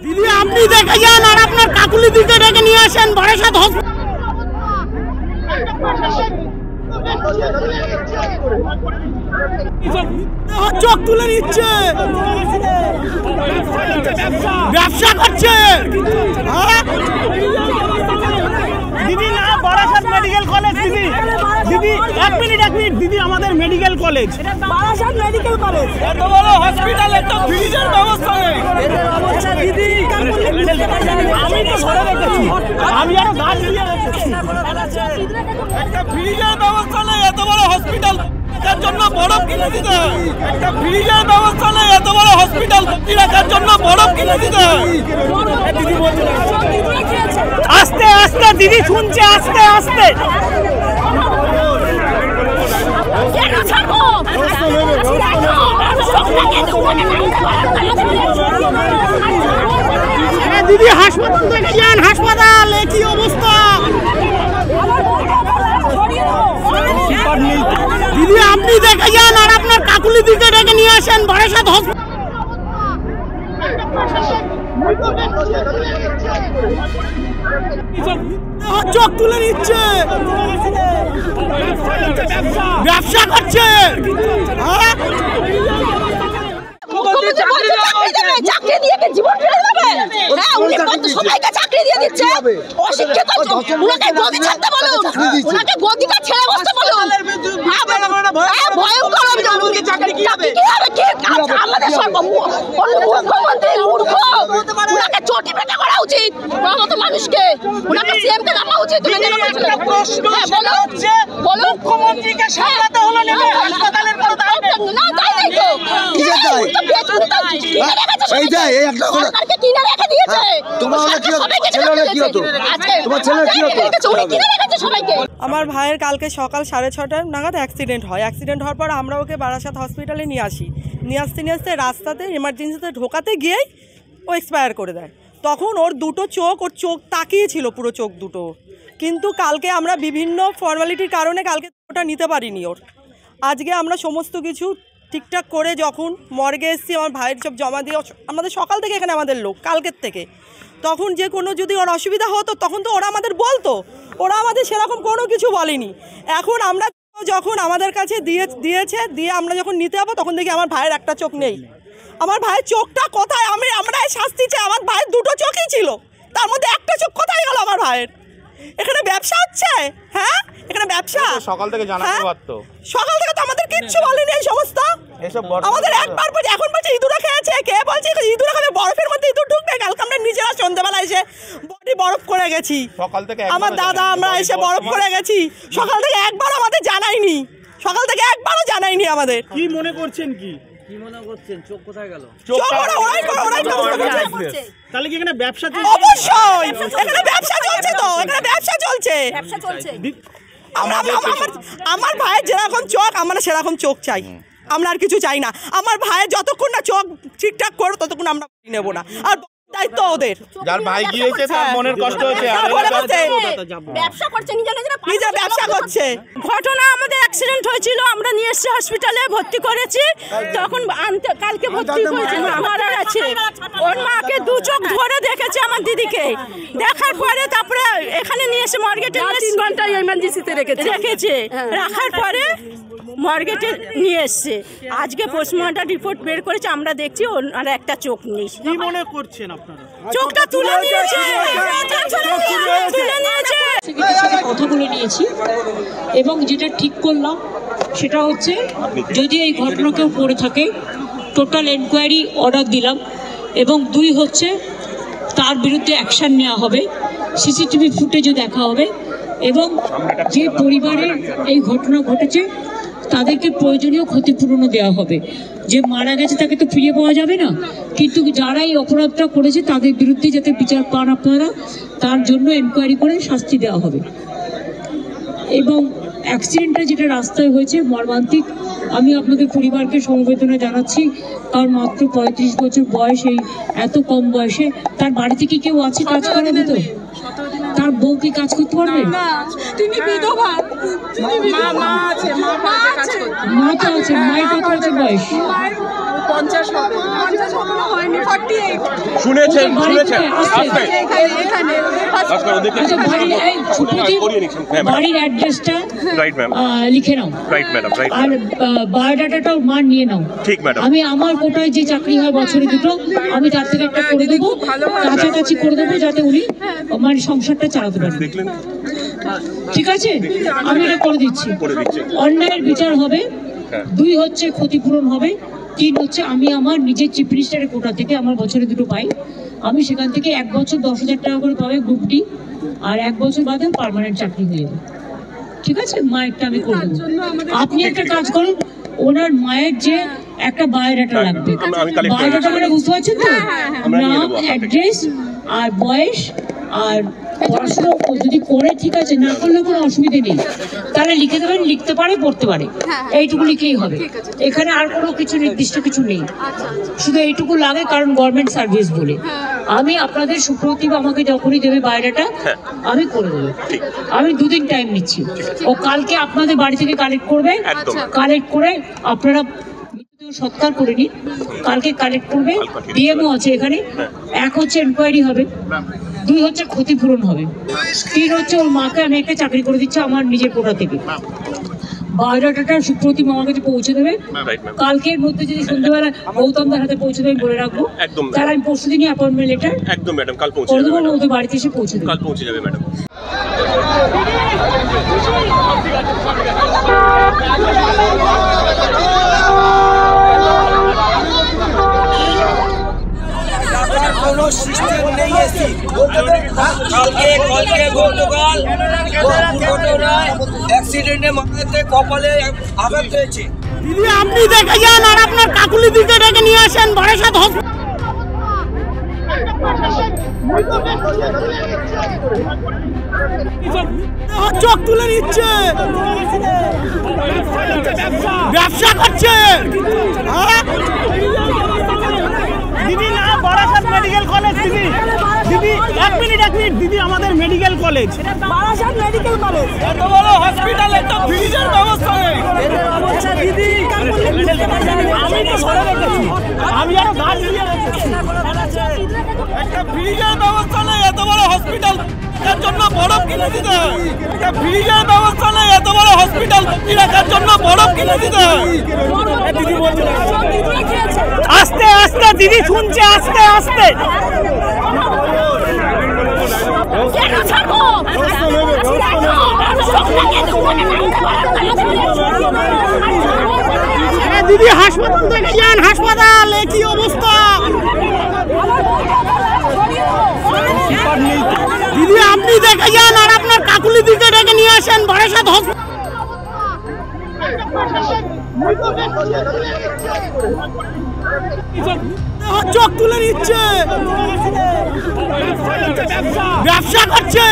দিদি আপনি দেখে যান আর আপনার কাকুলি দিকে ডেকে নিয়ে আসেন বারাসাত চোখ তুলে নিচ্ছে, ব্যবসা করছে। দিদি না বারাসাত মেডিকেল কলেজ, দিদি দিদি এক মিনিট দিদি, আমাদের medical college Barasat medical college, এত বড় হসপিটাল, এত ফ্রিজের ব্যবস্থা নেই দিদি। আমি তো সরে রেখেছি, আমি আরো দাঁড় দিয়ে রেখেছি, একটা ফ্রিজের ব্যবস্থা নেই, এত বড় হসপিটাল রাখার জন্য বরফ কিনে দিতে হয়, একটা ফ্রিজের ব্যবস্থা নেই, এত বড় হসপিটাল রাখার জন্য বরফ কিনে দিতে হয়। দিদি বলছে আস্তে আস্তে, দিদি শুনছে আস্তে আস্তে। দিদি হাসপাতাল থেকে যান, হাসপাতাল কি অবস্থা। দিদি আপনি দেখে যান আর আপনার কাকুলি দিকে ডেকে নিয়ে আসেন বারাসাত হসপিটাল। চোখ তুলে নিচ্ছে, ব্যবসা করছে। চাকরি দিয়ে জীবন ফিরে যাবে? হ্যাঁ, উনি কত সবাইকে চাকরি দিয়ে দিচ্ছে। অশিক্ষিত ওনাকে গদি ছাড়তে বলুন, ওনাকে গদিটা ছেড়ে বসতে বলুন। ভয়ঙ্কর অভিযোগ, চাকরি কি হবে? আমাদের মুখ্যমন্ত্রী মূর্খ, ওনাকে চটি পেটা করা উচিত। মতো মানুষকে ওনাকে সিএম কে নামা উচিত। মুখ্যমন্ত্রীকে সামলাতে হলো না, হাসপাতালের কোনো দায় নেই। না, দায় নেই তো। আমার ভাইয়ের কালকে সকাল 6:30 নাগাদ অ্যাক্সিডেন্ট হয়। অ্যাক্সিডেন্ট হওয়ার পর আমরা ওকে বারাসাত হসপিটালে নিয়ে আসি। নিয়ে আসতে রাস্তাতে এমার্জেন্সিতে ঢোকাতে গিয়েই ও এক্সপায়ার করে দেয়। তখন ওর চোখ তাকিয়েছিল, পুরো চোখ দুটো। কিন্তু কালকে আমরা বিভিন্ন ফর্মালিটির কারণে কালকে ওটা নিতে পারিনি ওর। আজকে আমরা সমস্ত কিছু ঠিকঠাক করে যখন মর্গে এসেছি, আমার ভাইয়ের সব জমা দিয়ে, আমাদের সকাল থেকে এখানে আমাদের লোক কালকের থেকে, তখন যে কোনো যদি ওর অসুবিধা হতো তখন তো ওরা আমাদের বলতো, ওরা আমাদের সেরকম কোনো কিছু বলেনি। এখন আমরা যখন আমাদের কাছে দিয়ে আমরা যখন নিতে যাবো তখন দেখি আমার ভাইয়ের একটা চোখ নেই। আমার ভাইয়ের চোখটা কোথায়? আমরা শাস্তি চাই। আমার ভাইয়ের দুটো চোখই ছিল, তার মধ্যে একটা চোখ কোথায় গেল আমার ভাইয়ের? এখানে ব্যবসা হচ্ছে, হ্যাঁ এখানে ব্যবসা। সকাল থেকে জানাতে পারতো, সকাল থেকে তো আমাদের কিচ্ছু বলেনি এই সমস্ত। আমাদের একবার বলছে, এখন বলছে ইঁদুরা খেয়েছে। কে বলছে ইঁদুরা খাবে? বরফের মধ্যে ইঁদুর ঢুকবে? কালকে আমরা নিজেরা সন্ধ্যাবেলা এসে বডি বরফ করে গেছি। সকাল থেকে আমার দাদা আমরা এসে বরফ করে গেছি। সকাল থেকে একবার আমাদের জানায়নি, সকাল থেকে একবারও জানায়নি আমাদের। কি মনে করছেন? কি মনে করছেন? চোখ কোথায় গেল? তাহলে কি এখানে ব্যবসা চলছে? অবশ্যই এখানে ব্যবসা চলছে, তো এখানে ব্যবসা চলছে। আমার ভাইয়ের যেরকম চোখ, আমরা সেরকম চোখ চাই, আমরা আর কিছু চাই না। আমার ভাইয়ের যতক্ষণ না চোখ ঠিকঠাক করো ততক্ষণ আমরা নেবো না। আর দায়িত্ব ওদের, যার ভাই গিয়েছে তার মনের কষ্ট হচ্ছে, ব্যবসা করছে, নিজের ব্যবসা করছে। ঘটনা আমাদের অ্যাক্সিডেন্ট হয়েছিল, আমরা নিয়ে এসে হসপিটালে ভর্তি করেছি। তখন কালকে ভর্তি করেছি, মারা গেছে। ওর মাকে দু চোখ ধরে দেখেছে আমার দিদিকে, দেখার পরে তারপরে এখানে নিয়ে এসে মর্গেটে 3 ঘন্টা এমার্জেন্সিতে রেখেছে। রাখার পরে মর্গেটে নিয়ে এসছে। আজকে পোস্টমর্টম রিপোর্ট বের করেছে, আমরা দেখছি ওর একটা চোখ নেই। কি মনে করছেন আপনারা? চোখটা তুলে নিয়েছে। কথা বলে নিয়েছি এবং যেটা ঠিক করলাম সেটা হচ্ছে, যদি এই ঘটনা কেউ পড়ে থাকে টোটাল এনকোয়ারি অর্ডার দিলাম, এবং 2 হচ্ছে তার বিরুদ্ধে অ্যাকশন নেওয়া হবে, সিসিটিভি ফুটেজও দেখা হবে, এবং যে পরিবারের এই ঘটনা ঘটেছে তাদেরকে প্রয়োজনীয় ক্ষতিপূরণও দেওয়া হবে। যে মারা গেছে তাকে তো ফিরে পাওয়া যাবে না, কিন্তু যারা এই অপরাধটা করেছে তাদের বিরুদ্ধে যাতে বিচার পান আপনারা, তার জন্য এনকোয়ারি করে শাস্তি দেওয়া হবে। এবং অ্যাক্সিডেন্টটা যেটা রাস্তায় হয়েছে মর্মান্তিক, আমি আপনাদের পরিবারকে সমবেদনা জানাচ্ছি। কারণ মাত্র 35 বছর বয়স, এই এত কম বয়সে তার বাড়ি থেকে কেউ আছে কাজ করার মতো? তার বউ কি কাজ করতে পারবে? তিনি বিধবা, মা তো আছে, মায়ের কত বছর বয়স? 50 হবে না, হয়নি 48 শুনেছেন বাড়ির অ্যাড্রেসটা লিখে নাও, আর বায়োডাটাটাও মান নিয়ে নাও। ঠিক ম্যাডাম। আমি আমার কোটায় যে চাকরি হয় বছরে দুটো, আমি তার থেকে একটা করে দেবো, কাছাকাছি করে দেবো, যাতে উনি মানে সংসারটা চালাতে পারেন। ঠিক আছে, আমি এটা করে দিচ্ছি। অন্যায়ের বিচার হবে, 2 হচ্ছে ক্ষতিপূরণ হবে, 3 হচ্ছে আমি আমার নিজের চিফ মিনিস্টারের কোটা থেকে আমার বছরে দুটো পাই, আমি সেখান থেকে 1 বছর 10,000 টাকা করে পাবে গ্রুপ ডি, আর 1 বছর বাদে পার্মানেন্ট চাকরি হয়ে যাবে। ঠিক আছে, মায়েরটা আমি করে দেবো। আপনি একটা কাজ করুন, ওনার মায়ের যে একটা বায়োডাটা লাগবে, বায়োডাটা মানে বুঝতে পারছেন তো, নাম, অ্যাড্রেস আর বয়স, আর পড়াশোনা যদি করে, ঠিক আছে, না করলে কোনো অসুবিধে নেই, তাহলে লিখে দেবেন, লিখতে পারে, পড়তে পারে, এইটুকু লিখলেই হবে। এখানে আর কোনো কিছু নির্দিষ্ট কিছু নেই, শুধু এইটুকু লাগে, কারণ গভর্নমেন্ট সার্ভিস বলে। আমি আপনাদের সুপ্রতিভ আমাকে যখনই দেবে বাইরেটা, আমি করে দেবো। আমি 2 দিন টাইম নিচ্ছি, ও কালকে আপনাদের বাড়ি থেকে কালেক্ট করবে, কালেক্ট করে আপনারা সৎকার করে নিন, কালকে কালেক্ট করবে, ডিএমও আছে এখানে। 1 হচ্ছে এনকোয়ারি হবে, 2 হচ্ছে ক্ষতিপূরণ হবে, 3 হচ্ছে ওর মাকে আমি একটা চাকরি করে দিচ্ছি আমার নিজের কোটা থেকে। বায়োডাটাটা সুপ্রতিম আমার কাছে পৌঁছে দেবে, কালকের মধ্যে যদি সন্ধ্যেবেলা গৌতমদার হাতে পৌঁছে দেবে বলে রাখবো, তাহলে আমি পরশু দিনই অ্যাপয়েন্টমেন্ট লেটার একদম ম্যাডাম কাল পৌঁছে করে দেবো, ওদের বাড়িতে এসে পৌঁছে দেবে। কাল পৌঁছে যাবে ম্যাডাম। কোনো সিস্টেম নেই এসি। কালকে গতকাল দুর্ঘটনায় অ্যাক্সিডেন্টে মাথাতে কপালে আঘাত হয়েছে। দিদি আপনি দেখে যান আর আপনার কাকুলি দিকে ডেকে নিয়ে আসেন বারাসাত চোখ তুলে নিচ্ছে, ব্যবসা করছে। দিদি না বারাসাত মেডিকেল কলেজ, দিদি দিদি 1 মিনিট দিদি, আমাদের medical college, Barasat medical college, এত বড় হসপিটালে তো ফ্রিজের ব্যবস্থা নেই। দিদি আমি তো সরে রেখেছি, আমি আরো গাছ দিয়ে রেখেছি, একটা ফ্রিজের ব্যবস্থা নেই, এত বড় হসপিটাল এর জন্য বরফ কিনে দিতে হয়, একটা ফ্রিজের ব্যবস্থা নেই, এত বড় হসপিটাল রাখার জন্য বরফ কিনে দিতে হয়। দিদি বলছে আস্তে আস্তে, দিদি শুনছে, আস্তে আস্তে। দিদি হাসপাতাল দেখে যান, হাসপাতাল কি অবস্থা। দিদি আপনি দেখে যান আর আপনার কাকুলি দিকে ডেকে নিয়ে আসেন বারাসাত হসপিটাল। চোখ তুলে নিচ্ছে, ব্যবসা করছে।